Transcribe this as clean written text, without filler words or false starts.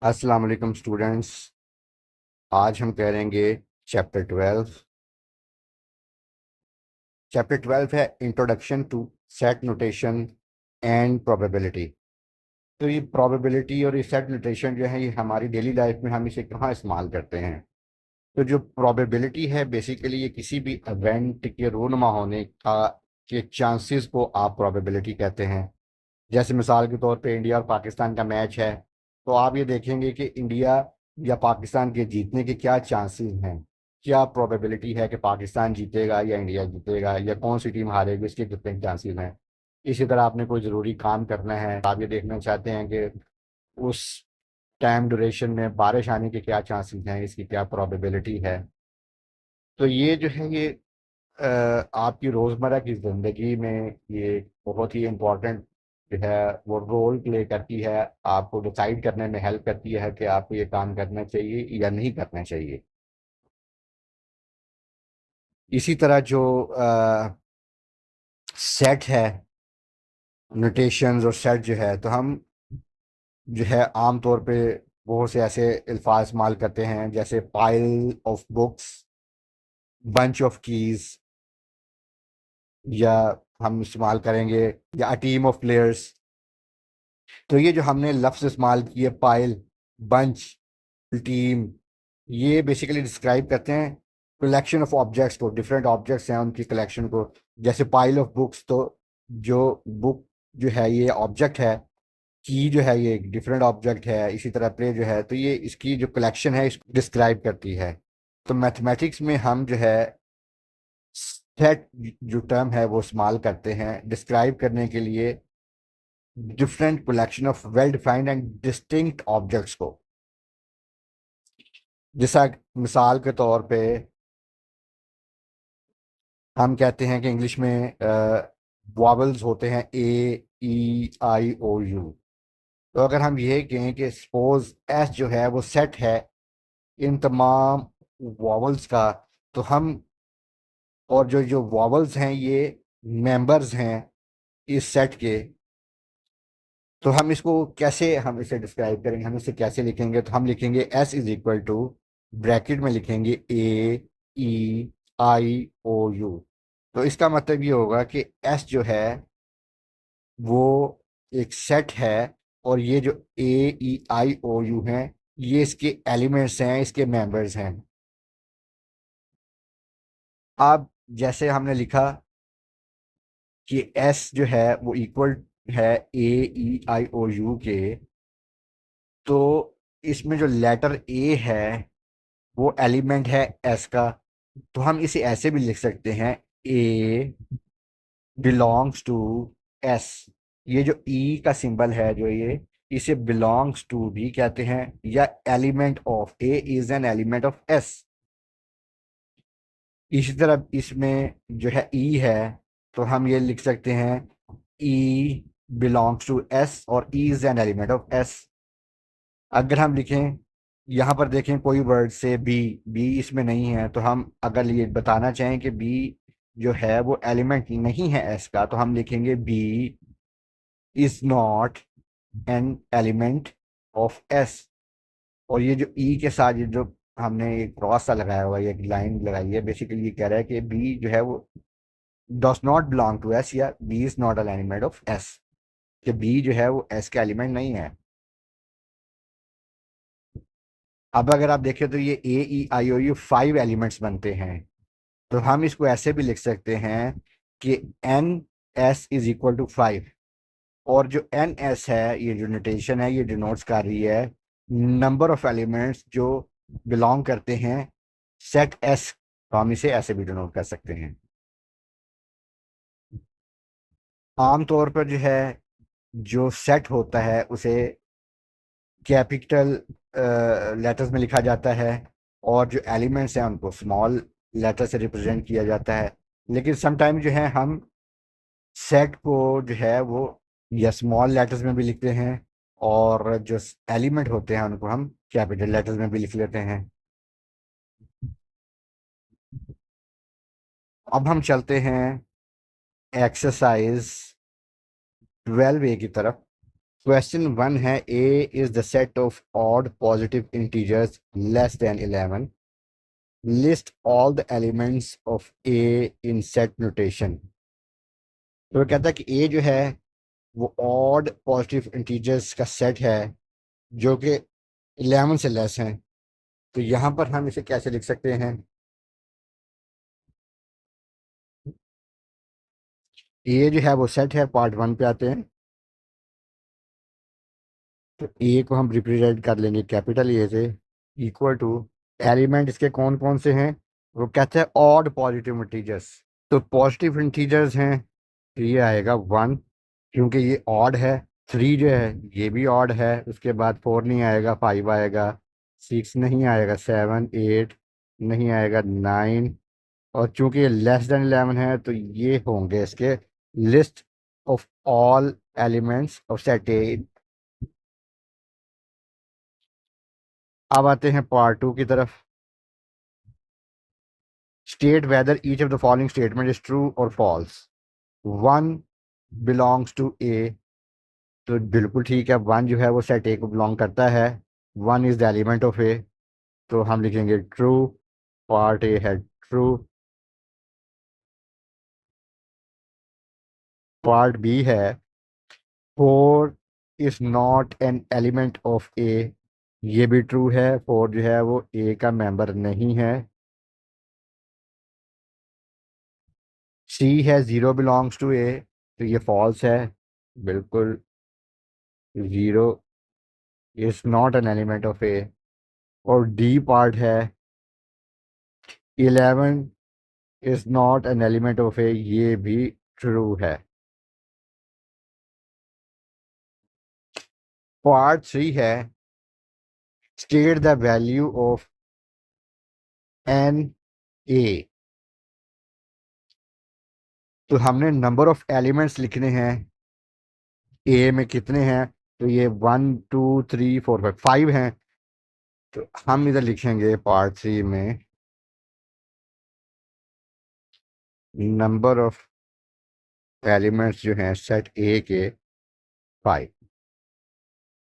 अस्सलाम वालेकुम स्टूडेंट्स। आज हम करेंगे चैप्टर 12। चैप्टर 12 है introduction to set notation and probability. तो ये प्रोबेबिलिटी और ये सेट नोटेशन जो है ये हमारी डेली लाइफ में हम इसे कहाँ इस्तेमाल करते हैं। तो जो प्रोबेबिलिटी है बेसिकली ये किसी भी इवेंट के रूनुमा होने का के चांसेस को आप प्रोबेबिलिटी कहते हैं। जैसे मिसाल के तौर पे इंडिया और पाकिस्तान का मैच है, तो आप ये देखेंगे कि इंडिया या पाकिस्तान के जीतने के क्या चांसेस हैं, क्या प्रोबेबिलिटी है कि पाकिस्तान जीतेगा या इंडिया जीतेगा या कौन सी टीम हारेगी, इसके कितने चांसेस हैं। इसी तरह आपने कोई ज़रूरी काम करना है, आप ये देखना चाहते हैं कि उस टाइम ड्यूरेशन में बारिश आने के क्या चांसेस हैं, इसकी क्या प्रोबेबिलिटी है। तो ये जो है ये आपकी रोज़मर्रा की ज़िंदगी में ये बहुत ही इम्पोर्टेंट जो है वो रोल प्ले करती है। आपको डिसाइड करने में हेल्प करती है कि आपको ये काम करना चाहिए या नहीं करना चाहिए। इसी तरह जो सेट है, नोटेशंस और सेट जो है, तो हम जो है आम तौर पे बहुत से ऐसे अल्फाज इस्तेमाल करते हैं जैसे pile of books, bunch of keys, या हम इस्तेमाल करेंगे या अ टीम ऑफ प्लेयर्स। तो ये जो हमने लफ्ज़ इस्तेमाल किए पाइल, बंच, टीम, ये बेसिकली डिस्क्राइब करते हैं कलेक्शन ऑफ ऑब्जेक्ट्स को, डिफरेंट ऑब्जेक्ट्स हैं उनकी कलेक्शन को। जैसे पाइल ऑफ बुक्स, तो जो बुक जो है ये ऑब्जेक्ट है, की जो है ये एक डिफरेंट ऑब्जेक्ट है। इसी तरह प्ले जो है, तो ये इसकी जो कलेक्शन है इसको डिस्क्राइब करती है। तो मैथमेटिक्स में हम जो है सेट जो टर्म है वो इस्तेमाल करते हैं डिस्क्राइब करने के लिए different collection of well defined and distinct objects को। जैसा मिसाल के तौर पे हम कहते हैं कि इंग्लिश में वॉवल्स होते हैं ए, ई, आई, ओ, यू। तो अगर हम ये कहें कि सपोज एस जो है वो सेट है इन तमाम वॉवल्स का, तो हम और जो जो वॉवल्स हैं ये मेंबर्स हैं इस सेट के, तो हम इसको कैसे हम इसे डिस्क्राइब करेंगे, हम इसे कैसे लिखेंगे। तो हम लिखेंगे S is equal to, bracket में लिखेंगे ए, ई, आई, ओ, यू। तो इसका मतलब ये होगा कि एस जो है वो एक सेट है, और ये जो ए, ई, आई, ओ, यू हैं ये इसके एलिमेंट्स हैं, इसके मेंबर्स हैं। अब जैसे हमने लिखा कि एस जो है वो इक्वल है ए, ई, आई, ओ, यू के, तो इसमें जो लेटर ए है वो एलिमेंट है एस का। तो हम इसे ऐसे भी लिख सकते हैं, ए बिलोंग्स टू एस। ये जो ई का सिंबल है जो ये, इसे बिलोंग्स टू भी कहते हैं, या element of, A is an element of S. इसी तरह इसमें जो है ई है, तो हम ये लिख सकते हैं ई बिलोंग्स टू एस, और E is an element of S. अगर हम लिखें, यहाँ पर देखें कोई वर्ड से बी, बी इसमें नहीं है, तो हम अगर ये बताना चाहें कि बी जो है वो एलिमेंट नहीं है एस का, तो हम लिखेंगे B is not an element of S. और ये जो ई के साथ ये जो हमने एक क्रॉस सा लगाया हुआ है, एक लाइन लगाई है, बेसिकली ये कह रहा है कि बी जो है वो does not belong to S, या B is not an element of S, कि बी जो है वो एस का एलिमेंट नहीं है। अब अगर आप देखें तो ये ए, ई, आई, ओ, यू 5 एलिमेंट्स बनते हैं। तो हम इसको ऐसे भी लिख सकते हैं कि N S is equal to 5। और जो एन एस है, ये जो नोटेशन है ये डिनोट्स कर रही है नंबर ऑफ एलिमेंट्स जो बिलोंग करते हैं सेट एस। तो हम इसे ऐसे भी डिनोट कर सकते हैं। आमतौर पर जो है जो सेट होता है उसे कैपिटल लेटर्स में लिखा जाता है, और जो एलिमेंट्स हैं उनको स्मॉल लेटर से रिप्रेजेंट किया जाता है। लेकिन समटाइम जो है हम सेट को जो है वो या स्मॉल लेटर्स में भी लिखते हैं, और जो एलिमेंट होते हैं उनको हम कैपिटल लेटर्स में भी लिख लेते हैं। अब हम चलते हैं एक्सरसाइज 12A की तरफ। क्वेश्चन 1 है A is the set of odd positive integers less than 11, list all the elements of A in set notation. तो वो कहता है कि ए जो है वो ऑड पॉजिटिव इंटीजर्स का सेट है जो कि 11 से लेस हैं। तो यहाँ पर हम इसे कैसे लिख सकते हैं? ए जो है वो सेट है, पार्ट 1 पे आते हैं। तो ए को हम रिप्रेजेंट कर लेंगे कैपिटल ए से, इक्वल टू एलिमेंट इसके कौन कौन से हैं? वो कहते हैं ऑड पॉजिटिव इंटीजर्स। तो पॉजिटिव इंटीजर्स हैं, तो ये आएगा 1 क्योंकि ये ऑड है। 3 जो है ये भी ऑड है, उसके बाद 4 नहीं आएगा, 5 आएगा, 6 नहीं आएगा, 7 8 नहीं आएगा, 9। और चूंकि ये लेस देन 11 है तो ये होंगे इसके list of all elements of set ए। अब आते हैं पार्ट 2 की तरफ। State whether each of the following statement is true और फॉल्स। 1 बिलोंग्स टू ए, तो बिल्कुल ठीक है, 1 जो है वो सेट ए को बिलोंग करता है। 1 इज द एलिमेंट ऑफ ए, तो हम लिखेंगे ट्रू, पार्ट ए है ट्रू। पार्ट बी है 4 is not an element of A, ये भी ट्रू है, 4 जो है वो ए का मेंबर नहीं है। सी है 0 बिलोंग्स टू ए, तो ये फॉल्स है, बिल्कुल 0 is not an element of A. और डी पार्ट है 11 is not an element of A, ये भी ट्रू है। पार्ट 3 है state the value of n A, तो हमने नंबर ऑफ एलिमेंट्स लिखने हैं ए में, कितने हैं? तो ये 1 2 3 4 5 हैं। तो हम इधर लिखेंगे पार्ट 3 में नंबर ऑफ एलिमेंट्स जो हैं सेट ए के 5।